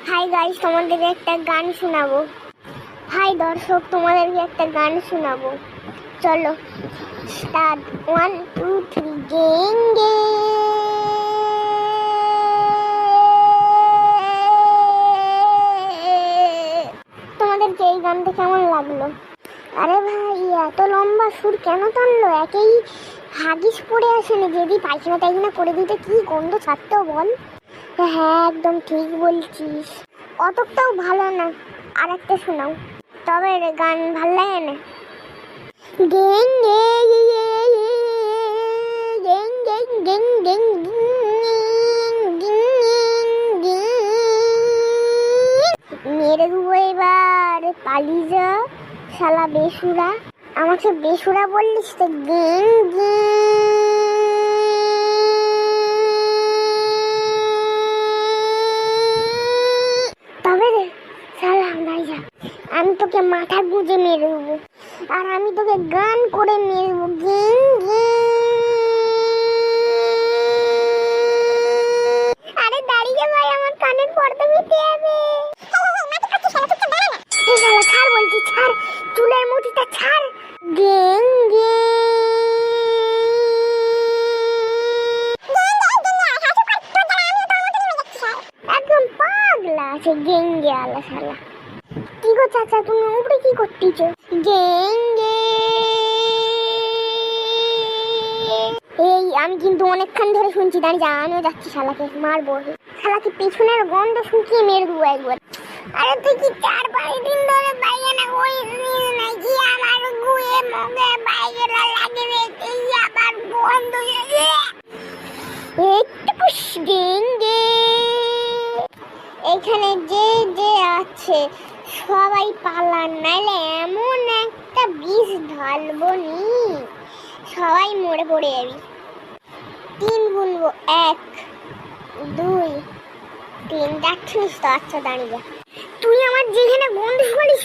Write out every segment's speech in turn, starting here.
Hi guys, তোমাদেরকে একটা গান শোনাবো। হাই দর্শক, তোমাদেরকে একটা গান শোনাবো। চলো স্টার্ট। 1 2 3 গেঙ্গে। তোমাদেরকে এই গানটা কেমন লাগলো? আরে ভাই, এত লম্বা সুর কেন টানলো? একেই হাগিস পড়ে আসেনি, যদি পায়খানা টাইখানা করে দিতে কি গন্ধ ছাড়তো বল। হ্যাঁ, একদম ঠিক বলছিস। অতটাও ভালো না, আর একটা শোনাও। তবে গান ভাল লাগে না। গেং গেং গেং গেং গেং মেরে দেবো এবার, পালি যা শালা বেসুরা। আমাকে বেসুরা বললিস তো? গেং তবে রে শালা ভাইয়া, আমি তোকে মাথা গুঁজে মেরে দেবো, আর আমি তোকে গান করে মেরে দেবো। গেং আরে দাঁড়িয়ে ভাই, আমার কানের পর্দা মিটে যাবে। ছাড় বলছি, ছাড়, চুলের মুঠিটা ছাড়। গেং একদম পাগলা আছে গেঙ্গে আলা শালা। কি গো চাচা, তুমি উপরে কি করতেছ? গেঙ্গে এই আমি কিন্তু অনেকক্ষণ ধরে শুনছি, দাঁড়িয়ে আমিও যাচ্ছি, শালাকে মারবো। শালাকে পেছনের গন্ধ শুকিয়ে মেরে দেবো একবার। আরে তুই কি 4-5 দিন ধরে বাইরে ওই নাকি আমার গুয়ে মগে বাইরে লাগে রে, এই আবার বন্ধ হয়ে একটু গেঙ্গে। এখানে যে যে আছে সবাই পালান, নাইলে এমন একটা বিষ ঢালবো নি সবাই মরে পড়ে যাবি। 3 গুনবো, 1 2 3। দেখছিস তো? আচ্ছা দাঁড়িয়ে যা। তুই আমার যেখানে গন্ধ শুকালিস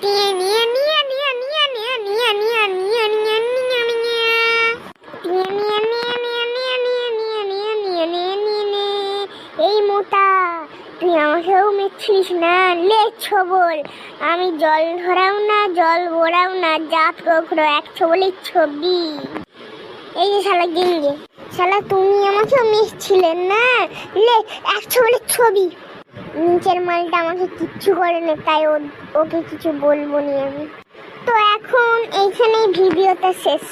নিয়ে নিয়ে নিয়ে নিয়ে নিয়ে নিয়ে নিয়ে নিয়ে নিয়ে নিয়ে এই মোটা, তুই আমাকেও মেচ্ছিস না? লেছো বল, আমি জল ধরাও না, জল ভরাও না, জাত গোখরো 1 ছবলেই ছবি। এই যে শালা গেঙ্গে, শালা তুমি আমাকেও মেচ্ছিলেন না? লে 1 ছবলের ছবি। নিচের মালটা আমাকে কিচ্ছু করে না, তাই ওকে কিছু বলবো নি আমি। তো এখন এইখানেই ভিডিওটা শেষ।